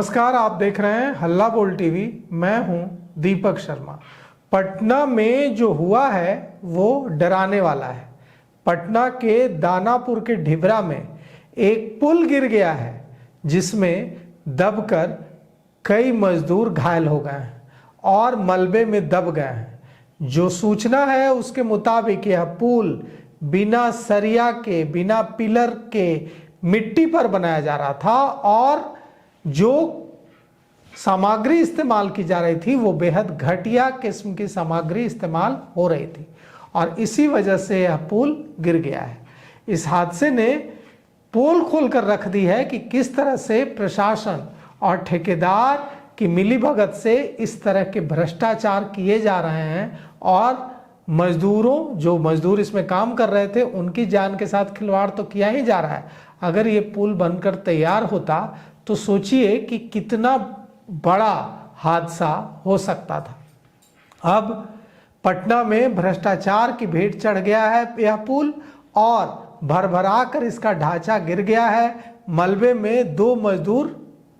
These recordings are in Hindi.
नमस्कार, आप देख रहे हैं हल्ला बोल टीवी। मैं हूं दीपक शर्मा। पटना में जो हुआ है वो डराने वाला है। पटना के दानापुर के ढिबरा में एक पुल गिर गया है जिसमें दबकर कई मजदूर घायल हो गए हैं और मलबे में दब गए हैं। जो सूचना है उसके मुताबिक यह पुल बिना सरिया के, बिना पिलर के मिट्टी पर बनाया जा रहा था और जो सामग्री इस्तेमाल की जा रही थी वो बेहद घटिया किस्म की सामग्री इस्तेमाल हो रही थी और इसी वजह से यह पुल गिर गया है। इस हादसे ने पोल खोलकर रख दी है कि किस तरह से प्रशासन और ठेकेदार की मिलीभगत से इस तरह के भ्रष्टाचार किए जा रहे हैं और जो मजदूर इसमें काम कर रहे थे उनकी जान के साथ खिलवाड़ तो किया ही जा रहा है। अगर ये पुल बनकर तैयार होता तो सोचिए कि कितना बड़ा हादसा हो सकता था। अब पटना में भ्रष्टाचार की भेंट चढ़ गया है यह पुल और भरभरा कर इसका ढांचा गिर गया है। मलबे में 2 मजदूर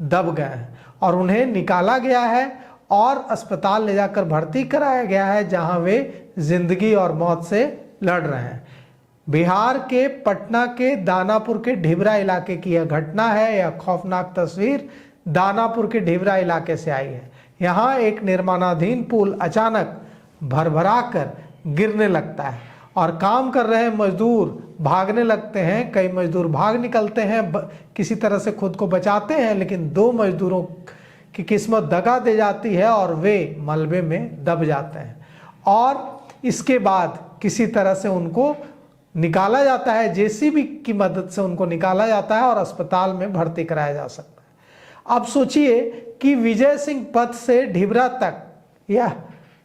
दब गए हैं और उन्हें निकाला गया है और अस्पताल ले जाकर भर्ती कराया गया है जहां वे जिंदगी और मौत से लड़ रहे हैं। बिहार के पटना के दानापुर के ढिबरा इलाके की यह घटना है। यह खौफनाक तस्वीर दानापुर के ढिबरा इलाके से आई है। यहाँ एक निर्माणाधीन पुल अचानक भरभरा कर गिरने लगता है और काम कर रहे मजदूर भागने लगते हैं। कई मजदूर भाग निकलते हैं, किसी तरह से खुद को बचाते हैं, लेकिन 2 मजदूरों की किस्मत दगा दे जाती है और वे मलबे में दब जाते हैं और इसके बाद किसी तरह से उनको निकाला जाता है। जेसीबी की मदद से उनको निकाला जाता है और अस्पताल में भर्ती कराया जा सकता है। अब सोचिए कि विजय सिंह पथ से ढिबरा तक यह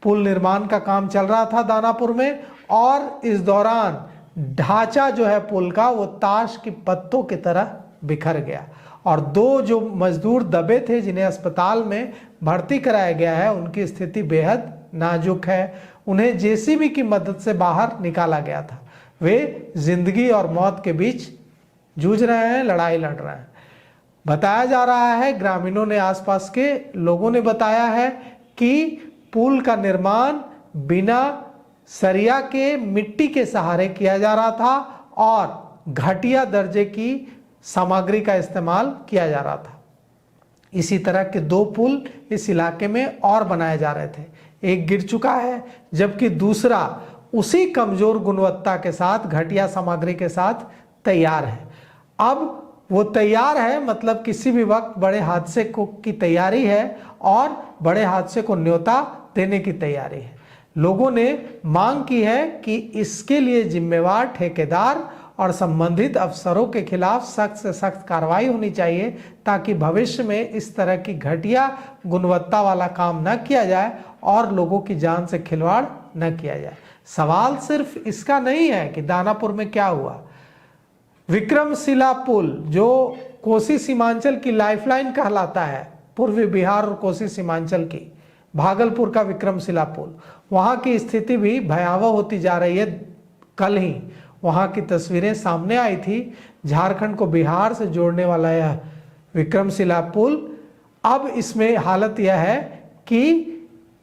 पुल निर्माण का काम चल रहा था दानापुर में और इस दौरान ढांचा जो है पुल का वो ताश की पत्तों की तरह बिखर गया और 2 जो मजदूर दबे थे जिन्हें अस्पताल में भर्ती कराया गया है उनकी स्थिति बेहद नाजुक है। उन्हें जेसीबी की मदद से बाहर निकाला गया था। वे जिंदगी और मौत के बीच जूझ रहे हैं, लड़ाई लड़ रहे हैं। बताया जा रहा है, ग्रामीणों ने, आसपास के लोगों ने बताया है कि पुल का निर्माण बिना सरिया के, मिट्टी के सहारे किया जा रहा था और घटिया दर्जे की सामग्री का इस्तेमाल किया जा रहा था। इसी तरह के 2 पुल इस इलाके में और बनाए जा रहे थे। एक गिर चुका है जबकि दूसरा उसी कमजोर गुणवत्ता के साथ, घटिया सामग्री के साथ तैयार है। अब वो तैयार है मतलब किसी भी वक्त बड़े हादसे की तैयारी है और बड़े हादसे को न्योता देने की तैयारी है। लोगों ने मांग की है कि इसके लिए जिम्मेवार ठेकेदार और संबंधित अफसरों के खिलाफ सख्त से सख्त कार्रवाई होनी चाहिए ताकि भविष्य में इस तरह की घटिया गुणवत्ता वाला काम न किया जाए और लोगों की जान से खिलवाड़ न किया जाए। सवाल सिर्फ इसका नहीं है कि दानापुर में क्या हुआ। विक्रमशिला पुल जो कोसी सीमांचल की लाइफलाइन कहलाता है, पूर्वी बिहार और कोसी सीमांचल की, भागलपुर का विक्रमशिला पुल, वहां की स्थिति भी भयावह होती जा रही है। कल ही वहां की तस्वीरें सामने आई थी। झारखंड को बिहार से जोड़ने वाला यह विक्रमशिला पुल, अब इसमें हालत यह है कि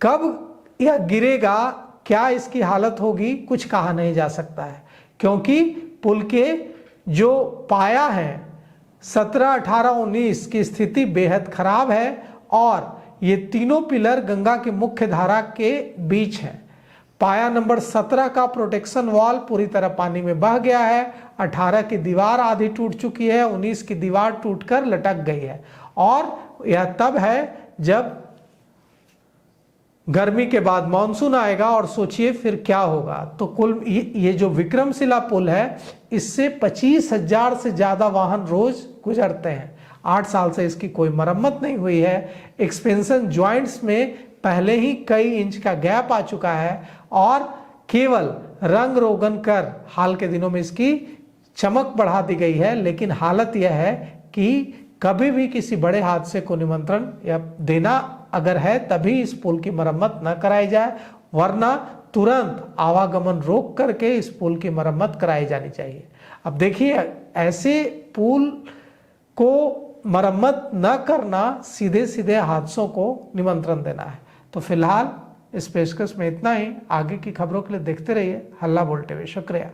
कब यह गिरेगा, क्या इसकी हालत होगी, कुछ कहा नहीं जा सकता है क्योंकि पुल के जो पाया है 17, 18, 19 की स्थिति बेहद खराब है और ये तीनों पिलर गंगा की मुख्य धारा के बीच हैं। पाया नंबर 17 का प्रोटेक्शन वॉल पूरी तरह पानी में बह गया है। 18 की दीवार आधी टूट चुकी है, 19 की दीवार टूटकर लटक गई है और यह तब है जब गर्मी के बाद मानसून आएगा और सोचिए फिर क्या होगा। तो कुल ये जो विक्रमशिला पुल है इससे 25,000 से ज्यादा वाहन रोज गुजरते हैं। 8 साल से इसकी कोई मरम्मत नहीं हुई है। एक्सपेंशन ज्वाइंट्स में पहले ही कई इंच का गैप आ चुका है और केवल रंग रोगन कर हाल के दिनों में इसकी चमक बढ़ा दी गई है। लेकिन हालत यह है कि कभी भी किसी बड़े हादसे को निमंत्रण या देना अगर है तभी इस पुल की मरम्मत न कराई जाए, वरना तुरंत आवागमन रोक करके इस पुल की मरम्मत कराई जानी चाहिए। अब देखिए, ऐसे पुल को मरम्मत न करना सीधे सीधे हादसों को निमंत्रण देना है। तो फिलहाल इस पेशकश में इतना ही। आगे की खबरों के लिए देखते रहिए हल्ला बोल टीवी। शुक्रिया।